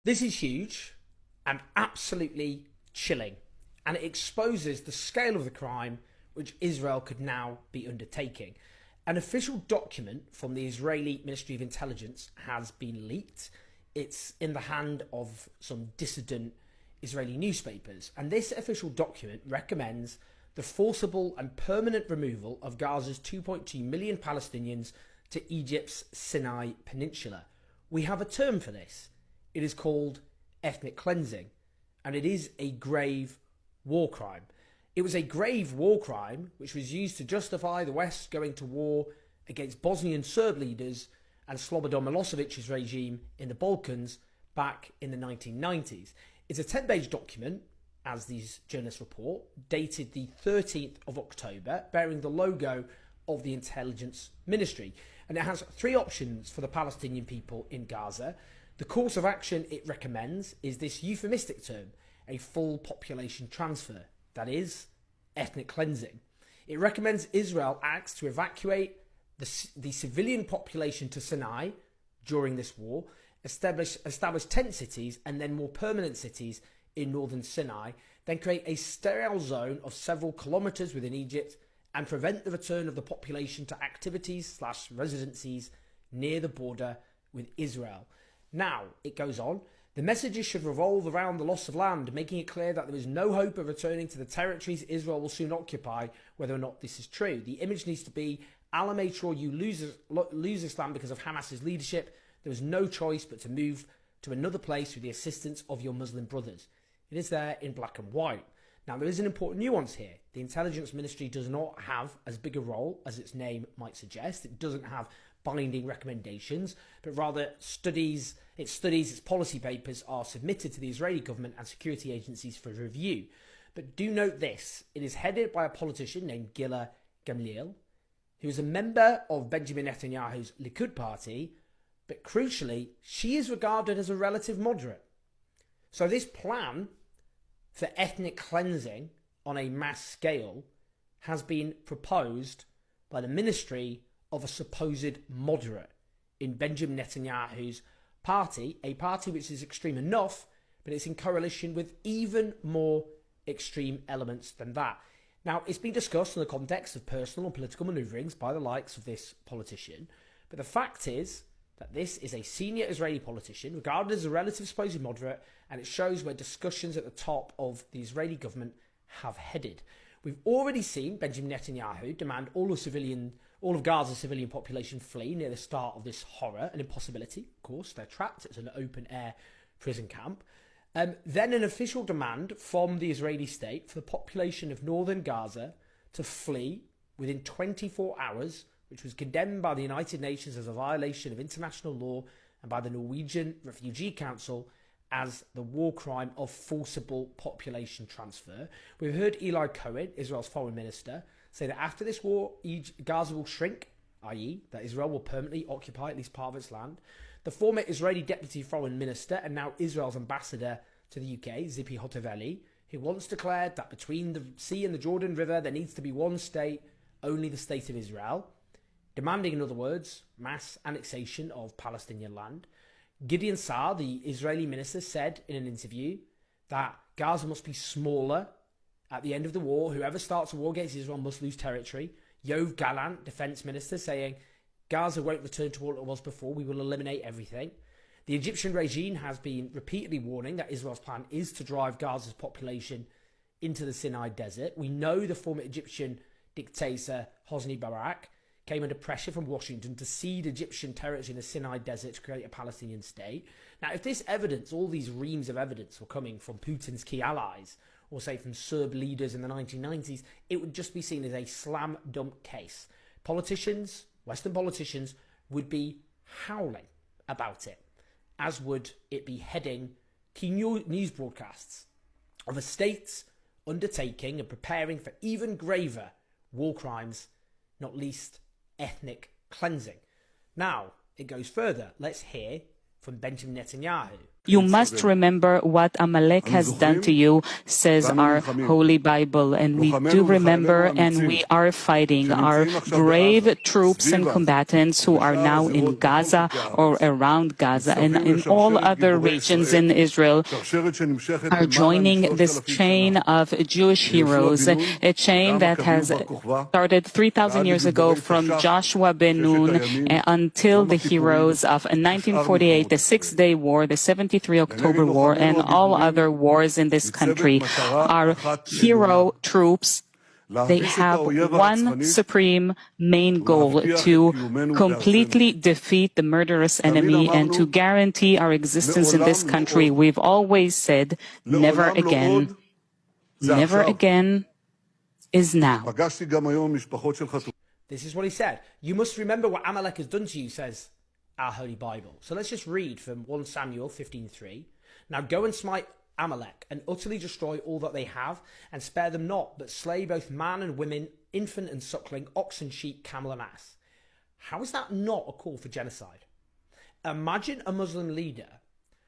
This is huge and absolutely chilling, and it exposes the scale of the crime which Israel could now be undertaking. An official document from the Israeli Ministry of Intelligence has been leaked. It's in the hand of some dissident Israeli newspapers, and this official document recommends the forcible and permanent removal of Gaza's 2.2 million Palestinians to Egypt's Sinai Peninsula. We have a term for this. It is called ethnic cleansing, and it is a grave war crime. It was a grave war crime which was used to justify the West going to war against Bosnian Serb leaders and Slobodan Milosevic's regime in the Balkans back in the 1990s. It's a 10-page document, as these journalists report, dated the 13th of October, bearing the logo of the Intelligence Ministry. And it has three options for the Palestinian people in Gaza. The course of action it recommends is this euphemistic term, a full population transfer. That is, ethnic cleansing. It recommends Israel acts to evacuate the civilian population to Sinai during this war, establish tent cities and then more permanent cities in northern Sinai, then create a sterile zone of several kilometres within Egypt and prevent the return of the population to activities/residencies near the border with Israel. Now, it goes on, the messages should revolve around the loss of land, making it clear that there is no hope of returning to the territories Israel will soon occupy, whether or not this is true. The image needs to be, Allah made sure you lose this land because of Hamas's leadership. There was no choice but to move to another place with the assistance of your Muslim brothers. It is there in black and white. Now, there is an important nuance here. The Intelligence Ministry does not have as big a role as its name might suggest. It doesn't have binding recommendations, but rather its studies, its policy papers are submitted to the Israeli government and security agencies for review. But do note this, it is headed by a politician named Gila Gamliel, who is a member of Benjamin Netanyahu's Likud party, but crucially, she is regarded as a relative moderate. So this plan for ethnic cleansing on a mass scale has been proposed by the ministry of a supposed moderate in Benjamin Netanyahu's party, a party which is extreme enough, but it's in coalition with even more extreme elements than that. Now, it's been discussed in the context of personal and political manoeuvrings by the likes of this politician, but the fact is that this is a senior Israeli politician, regarded as a relative supposed moderate, and it shows where discussions at the top of the Israeli government have headed. We've already seen Benjamin Netanyahu demand all of Gaza's civilian population flee near the start of this horror, an impossibility, of course. They're trapped. It's an open-air prison camp. Then an official demand from the Israeli state for the population of northern Gaza to flee within 24 hours, which was condemned by the United Nations as a violation of international law and by the Norwegian Refugee Council as the war crime of forcible population transfer. We've heard Eli Cohen, Israel's foreign minister, say that after this war, Gaza will shrink, i.e. that Israel will permanently occupy at least part of its land. The former Israeli deputy foreign minister and now Israel's ambassador to the UK, Zipi Hotovely, who once declared that between the sea and the Jordan River there needs to be one state, only the state of Israel, demanding, in other words, mass annexation of Palestinian land. Gideon Saar, the Israeli minister, said in an interview that Gaza must be smaller at the end of the war. Whoever starts a war against Israel must lose territory. Yoav Gallant, defense minister, saying Gaza won't return to what it was before. We will eliminate everything. The Egyptian regime has been repeatedly warning that Israel's plan is to drive Gaza's population into the Sinai desert. We know the former Egyptian dictator Hosni Mubarak came under pressure from Washington to cede Egyptian territory in the Sinai desert to create a Palestinian state. Now, if this evidence, all these reams of evidence were coming from Putin's key allies, or say from Serb leaders in the 1990s, it would just be seen as a slam dunk case. Politicians, Western politicians, would be howling about it, as would it be heading key news broadcasts of a state undertaking and preparing for even graver war crimes, not least ethnic cleansing. Now, it goes further. Let's hear from Benjamin Netanyahu. You must remember what Amalek has done to you, says our Holy Bible. And we do remember, and we are fighting. Our brave troops and combatants who are now in Gaza or around Gaza and in all other regions in Israel are joining this chain of Jewish heroes, a chain that has started 3,000 years ago from Joshua ben Nun until the heroes of 1948, the Six-Day War, the 73 October War, and all other wars in this country. Our hero troops, they have one supreme main goal: to completely defeat the murderous enemy and to guarantee our existence in this country. We've always said, never again. Never again is now. This is what he said. You must remember what Amalek has done to you, says our Holy Bible. So let's just read from 1 Samuel 15:3. Now go and smite Amalek, and utterly destroy all that they have, and spare them not, but slay both man and women, infant and suckling, ox and sheep, camel and ass. How is that not a call for genocide? Imagine a Muslim leader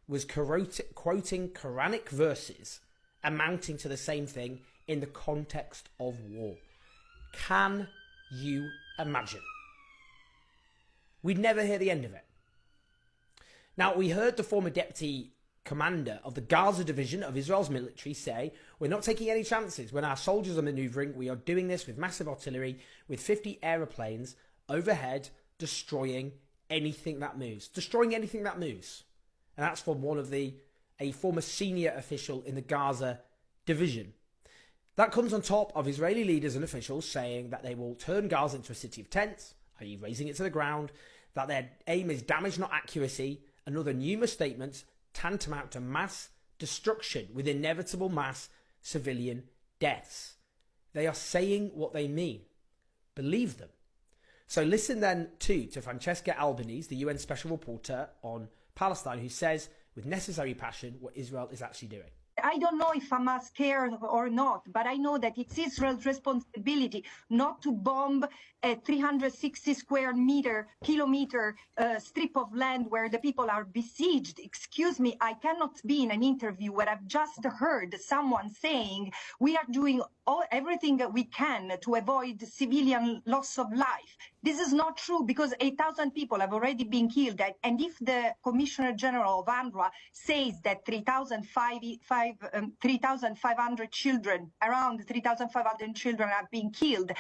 was quoting Quranic verses amounting to the same thing in the context of war. Can you imagine? We'd never hear the end of it. Now, we heard the former deputy commander of the Gaza division of Israel's military say, we're not taking any chances. When our soldiers are maneuvering, we are doing this with massive artillery, with 50 aeroplanes overhead, destroying anything that moves. Destroying anything that moves. And that's from a former senior official in the Gaza division. That comes on top of Israeli leaders and officials saying that they will turn Gaza into a city of tents, i.e. razing it to the ground, that their aim is damage, not accuracy, and other numerous statements tantamount to mass destruction with inevitable mass civilian deaths. They are saying what they mean. Believe them. So listen then to Francesca Albanese, the UN Special Reporter on Palestine, who says with necessary passion what Israel is actually doing. I don't know if Hamas cares or not, but I know that it's Israel's responsibility not to bomb a 360 square kilometer strip of land where the people are besieged. Excuse me, I cannot be in an interview where I've just heard someone saying we are doing everything that we can to avoid civilian loss of life. This is not true, because 8,000 people have already been killed. And if the Commissioner General of UNRWA says that 3,500 children, around 3,500 children have been killed,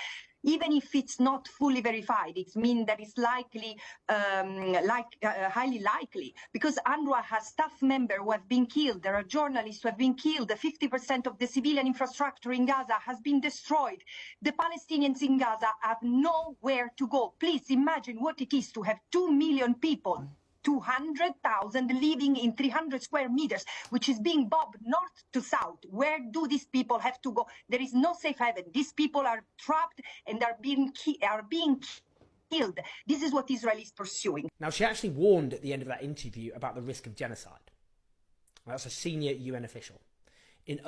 even if it's not fully verified, it means that it's likely, highly likely, because UNRWA has staff members who have been killed. There are journalists who have been killed. 50% of the civilian infrastructure in Gaza has been destroyed. The Palestinians in Gaza have nowhere to go. Please imagine what it is to have 2 million people, 200,000 living in 300 square meters, which is being bombed north to south. Where do these people have to go? There is no safe haven. These people are trapped and are being killed. This is what Israel is pursuing. Now, she actually warned at the end of that interview about the risk of genocide. That's a senior UN official. In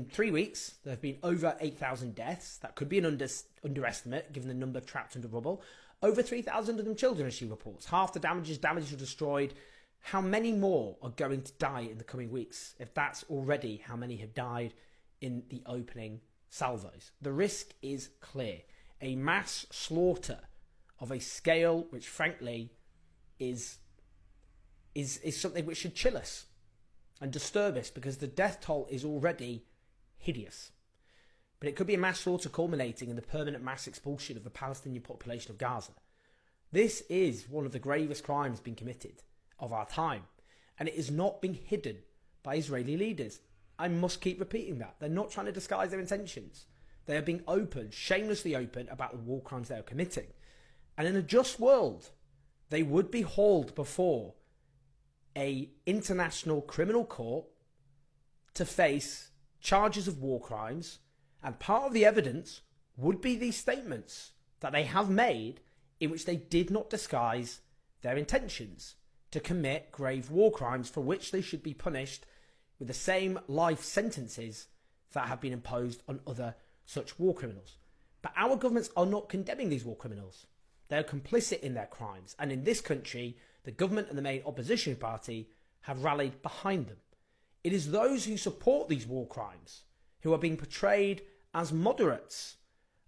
3 weeks, there have been over 8,000 deaths. That could be an underestimate, given the number trapped under rubble. Over 3,000 of them children, as she reports. Half the damages are destroyed. How many more are going to die in the coming weeks, if that's already how many have died in the opening salvos? The risk is clear. A mass slaughter of a scale which, frankly, is something which should chill us and disturb us, because the death toll is already hideous. But it could be a mass slaughter culminating in the permanent mass expulsion of the Palestinian population of Gaza. This is one of the gravest crimes being committed of our time, and it is not being hidden by Israeli leaders. I must keep repeating that. They're not trying to disguise their intentions. They are being open, shamelessly open, about the war crimes they are committing. And in a just world, they would be hauled before an international criminal court to face charges of war crimes. And part of the evidence would be these statements that they have made, in which they did not disguise their intentions to commit grave war crimes, for which they should be punished with the same life sentences that have been imposed on other such war criminals. But our governments are not condemning these war criminals. They are complicit in their crimes. And in this country, the government and the main opposition party have rallied behind them. It is those who support these war crimes who are being portrayed as moderates,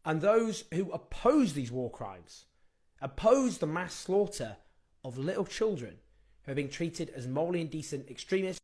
and those who oppose these war crimes, oppose the mass slaughter of little children who are being treated as morally indecent extremists.